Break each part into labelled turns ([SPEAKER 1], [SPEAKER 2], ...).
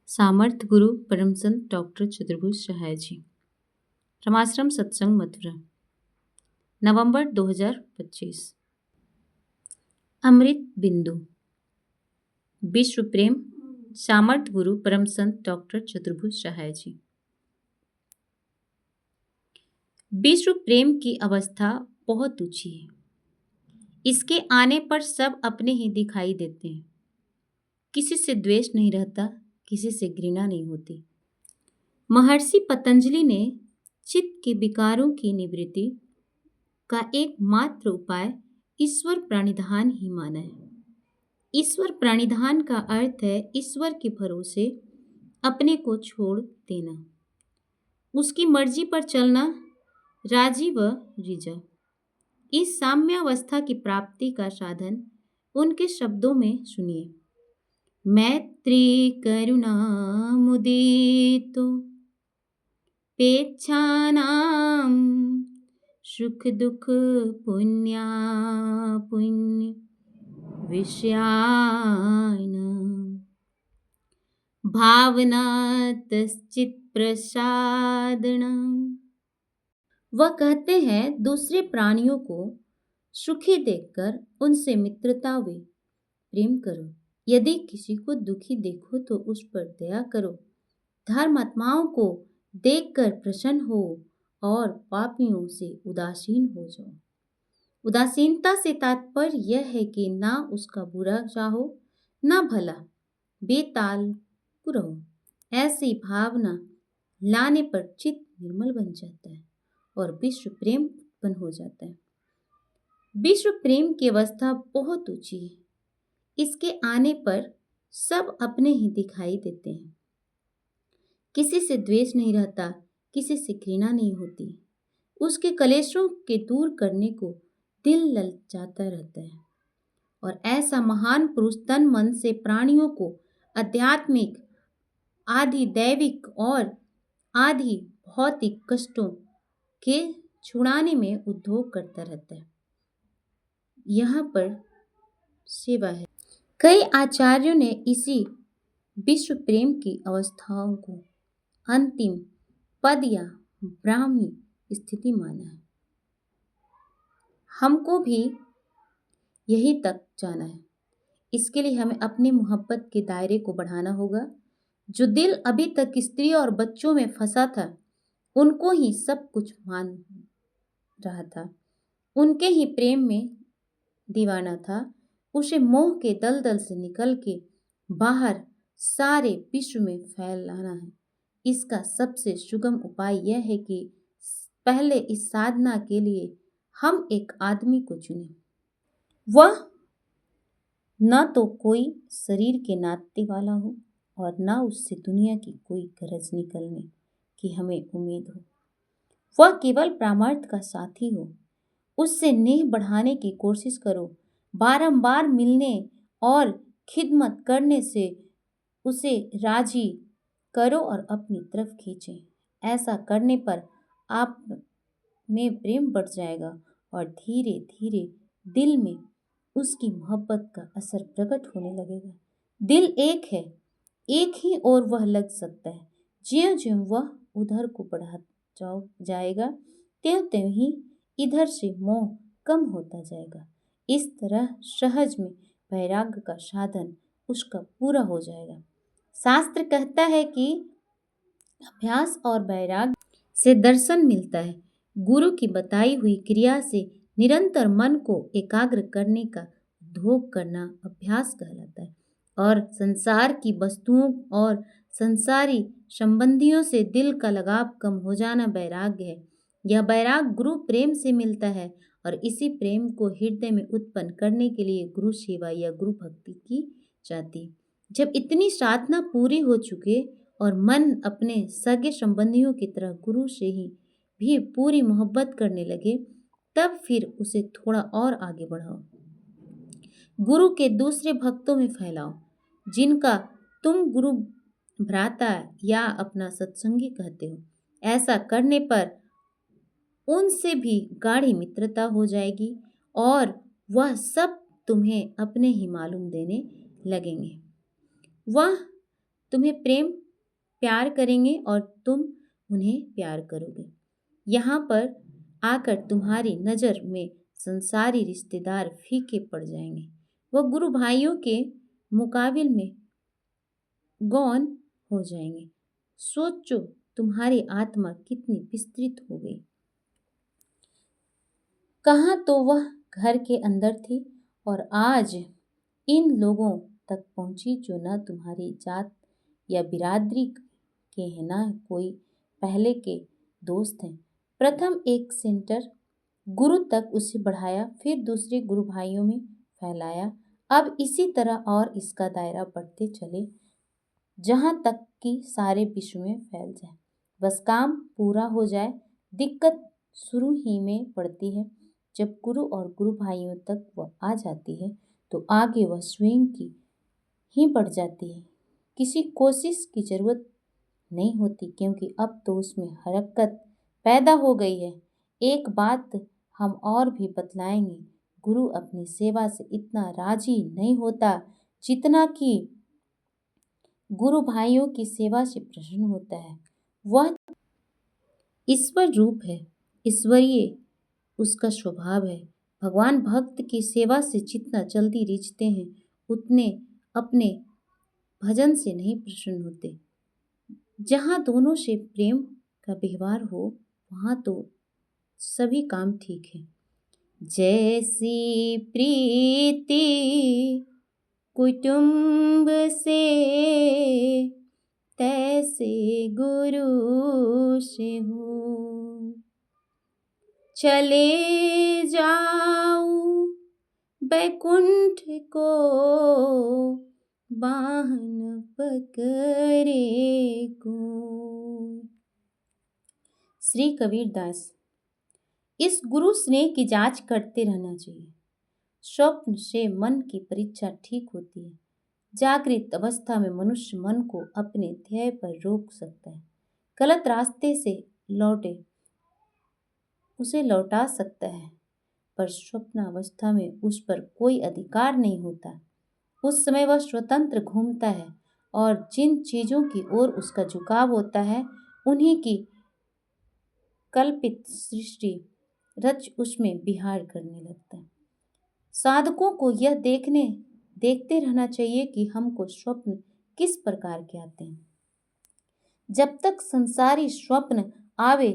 [SPEAKER 1] सामर्थ गुरु परम संत डॉक्टर चतुर्भुज सहाय जी। रमाश्रम सत्संग मथुरा, नवंबर 2025। अमृत बिंदु। विश्व प्रेम। सामर्थ गुरु परम संत डॉक्टर चतुर्भुज सहाय जी। विश्व प्रेम की अवस्था बहुत ऊंची है। इसके आने पर सब अपने ही दिखाई देते हैं। किसी से द्वेष नहीं रहता, किसी से घृणा नहीं होती। महर्षि पतंजलि ने चित्त के विकारों की निवृत्ति का एकमात्र उपाय ईश्वर प्रणिधान ही माना है। ईश्वर प्रणिधान का अर्थ है ईश्वर के भरोसे अपने को छोड़ देना, उसकी मर्जी पर चलना, राजी व रिजा। इस साम्यावस्था की प्राप्ति का साधन उनके शब्दों में सुनिए। मैत्री करुणा मुदितो पेच्छानां सुख दुख पुण्या पुण्य विषयाणां भावना तच्चित प्रसादनम्। वह कहते हैं दूसरे प्राणियों को सुखी देखकर उनसे मित्रता व प्रेम करो। यदि किसी को दुखी देखो तो उस पर दया करो। धर्मात्माओं को देखकर प्रसन्न हो और पापियों से उदासीन हो जाओ। उदासीनता से तात्पर्य यह है कि ना उसका बुरा चाहो ना भला, बेताल रहो। ऐसी भावना लाने पर चित्त निर्मल बन जाता है और विश्व प्रेम उत्पन्न हो जाता है। विश्व प्रेम की अवस्था बहुत ऊंची है। इसके आने पर सब अपने ही दिखाई देते हैं। किसी से द्वेष नहीं रहता, किसी से घृणा नहीं होती। उसके कलेशों के दूर करने को दिल ललचाता रहता है और ऐसा महान पुरुष तन मन से प्राणियों को आध्यात्मिक, आदि दैविक और आदि भौतिक कष्टों के छुड़ाने में उद्योग करता रहता है। यहाँ पर सेवा है। कई आचार्यों ने इसी विश्व प्रेम की अवस्थाओं को अंतिम पद या ब्राह्मी स्थिति माना है। हमको भी यही तक जाना है। इसके लिए हमें अपनी मोहब्बत के दायरे को बढ़ाना होगा। जो दिल अभी तक स्त्री और बच्चों में फंसा था, उनको ही सब कुछ मान रहा था, उनके ही प्रेम में दीवाना था, उसे मोह के दलदल से निकल के बाहर सारे विश्व में फैलाना है। इसका सबसे सुगम उपाय यह है कि पहले इस साधना के लिए हम एक आदमी को चुनें। वह न तो कोई शरीर के नाते वाला हो और न उससे दुनिया की कोई गरज निकलने की हमें उम्मीद हो। वह केवल प्रामार्थ का साथी हो। उससे नेह बढ़ाने की कोशिश करो। बारंबार मिलने और खिदमत करने से उसे राजी करो और अपनी तरफ खींचें। ऐसा करने पर आप में प्रेम बढ़ जाएगा और धीरे धीरे दिल में उसकी मोहब्बत का असर प्रकट होने लगेगा। दिल एक है, एक ही और वह लग सकता है। ज्यों ज्यों वह उधर को बढ़ा जाएगा, त्यों त्यों ही इधर से मोह कम होता जाएगा। इस तरह सहज में वैराग्य का साधन उसका पूरा हो जाएगा। शास्त्र कहता है कि अभ्यास और वैराग्य से दर्शन मिलता है। गुरु की बताई हुई क्रिया से निरंतर मन को एकाग्र करने का उद्योग करना अभ्यास कहलाता है और संसार की वस्तुओं और संसारी संबंधियों से दिल का लगाव कम हो जाना वैराग्य है। यह वैराग्य गुरु प्रेम से मिलता है और इसी प्रेम को हृदय में उत्पन्न करने के लिए गुरु सेवा या गुरु भक्ति की जाती। जब इतनी साधना पूरी हो चुके और मन अपने सगे संबंधियों की तरह गुरु से ही भी पूरी मोहब्बत करने लगे, तब फिर उसे थोड़ा और आगे बढ़ाओ। गुरु के दूसरे भक्तों में फैलाओ, जिनका तुम गुरु भ्राता या अपना सत्संगी कहते हो। ऐसा करने पर उनसे भी गाढ़ी मित्रता हो जाएगी और वह सब तुम्हें अपने ही मालूम देने लगेंगे। वह तुम्हें प्यार करेंगे और तुम उन्हें प्यार करोगे। यहाँ पर आकर तुम्हारी नज़र में संसारी रिश्तेदार फीके पड़ जाएंगे। वह गुरु भाइयों के मुकाबिल में गौन हो जाएंगे। सोचो तुम्हारी आत्मा कितनी विस्तृत हो गई। कहाँ तो वह घर के अंदर थी और आज इन लोगों तक पहुंची जो न तुम्हारी जात या बिरादरी के हैं, न कोई पहले के दोस्त हैं। प्रथम एक सेंटर गुरु तक उसे बढ़ाया, फिर दूसरे गुरु भाइयों में फैलाया। अब इसी तरह और इसका दायरा बढ़ते चले जहाँ तक कि सारे विश्व में फैल जाए। बस काम पूरा हो जाए। दिक्कत शुरू ही में पड़ती है। जब गुरु और गुरु भाइयों तक वह आ जाती है तो आगे वह स्वयं की ही बढ़ जाती है। किसी कोशिश की जरूरत नहीं होती, क्योंकि अब तो उसमें हरकत पैदा हो गई है। एक बात हम और भी बतलाएंगे, गुरु अपनी सेवा से इतना राजी नहीं होता जितना कि गुरु भाइयों की सेवा से प्रसन्न होता है। वह ईश्वर रूप है, ईश्वरीय उसका स्वभाव है। भगवान भक्त की सेवा से जितना जल्दी रिझते हैं उतने अपने भजन से नहीं प्रसन्न होते। जहाँ दोनों से प्रेम का व्यवहार हो वहाँ तो सभी काम ठीक है। जैसी प्रीति कुटुंब से तैसे गुरु से हो। चले जाऊं बैकुंठ को बाहन पकड़े को। श्री कबीरदास। इस गुरु स्नेह की जांच करते रहना चाहिए। स्वप्न से मन की परीक्षा ठीक होती है। जागृत अवस्था में मनुष्य मन को अपने ध्येय पर रोक सकता है। गलत रास्ते से लौटे उसे लौटा सकता है, पर स्वप्न अवस्था में उस पर कोई अधिकार नहीं होता। उस समय वह स्वतंत्र घूमता है और जिन चीजों की ओर उसका झुकाव होता है उन्हीं की कल्पित सृष्टि रच उसमें विहार करने लगता है। साधकों को यह देखते रहना चाहिए कि हमको स्वप्न किस प्रकार के आते हैं। जब तक संसारी स्वप्न आवे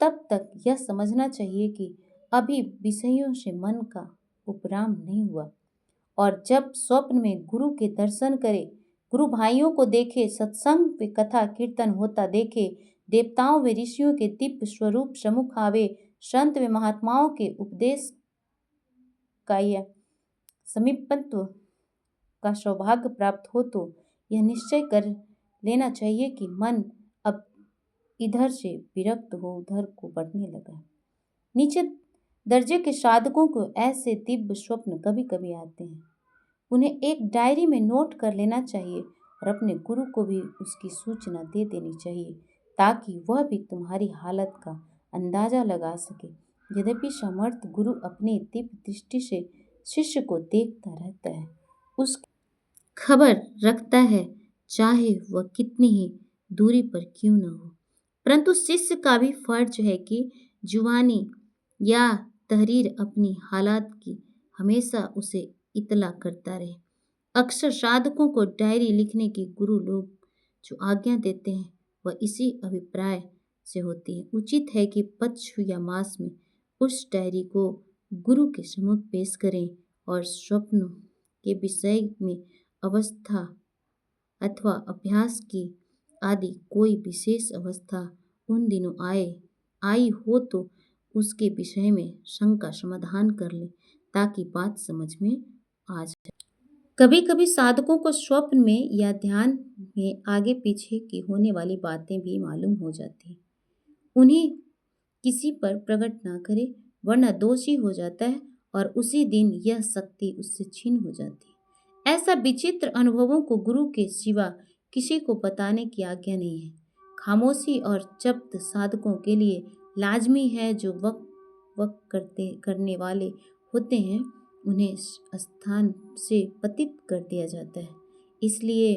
[SPEAKER 1] तब तक यह समझना चाहिए कि अभी विषयों से मन का उपराम नहीं हुआ, और जब स्वप्न में गुरु के दर्शन करे, गुरु भाइयों को देखे, सत्संग पे कथा कीर्तन होता देखे, देवताओं व ऋषियों के दिव्य स्वरूप सम्मुख आवे, संत व महात्माओं के उपदेश का यह समीपत्व का सौभाग्य प्राप्त हो तो यह निश्चय कर लेना चाहिए कि मन अब इधर से विरक्त हो उधर को बढ़ने लगा। नीचे दर्जे के साधकों को ऐसे दिव्य स्वप्न कभी कभी आते हैं। उन्हें एक डायरी में नोट कर लेना चाहिए और अपने गुरु को भी उसकी सूचना दे देनी चाहिए, ताकि वह भी तुम्हारी हालत का अंदाजा लगा सके। यद्यपि समर्थ गुरु अपनी दिव्य दृष्टि से शिष्य को देखता रहता है, उसकी खबर रखता है, चाहे वह कितनी ही दूरी पर क्यों न हो। परंतु शिष्य का भी फर्ज है कि जुबानी या तहरीर अपनी हालात की हमेशा उसे इतला करता रहे। अक्सर साधकों को डायरी लिखने की गुरु लोग जो आज्ञा देते हैं वह इसी अभिप्राय से होती है। उचित है कि पक्ष या मास में उस डायरी को गुरु के सम्मुख पेश करें और स्वप्नों के विषय में अवस्था अथवा अभ्यास की आदि कोई विशेष अवस्था उन दिनों आई हो तो उसके विषय में शंका समाधान कर ले, ताकि बात समझ में आ जाए। कभी कभी साधकों को स्वप्न में या ध्यान में आगे पीछे की होने वाली बातें भी मालूम हो जाती हैं। उन्हें किसी पर प्रकट ना करे, वरना दोषी हो जाता है और उसी दिन यह शक्ति उससे छीन हो जाती है। ऐसा विचित्र अनुभवों को गुरु के सिवा किसी को बताने की आज्ञा नहीं है। खामोशी और जब्त साधकों के लिए लाजमी है। जो वक्त करने वाले होते हैं उन्हें स्थान से पतित कर दिया जाता है। इसलिए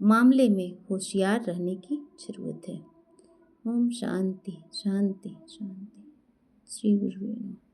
[SPEAKER 1] मामले में होशियार रहने की जरूरत है। ओम शांति शांति शांति। श्री गुरु नमः।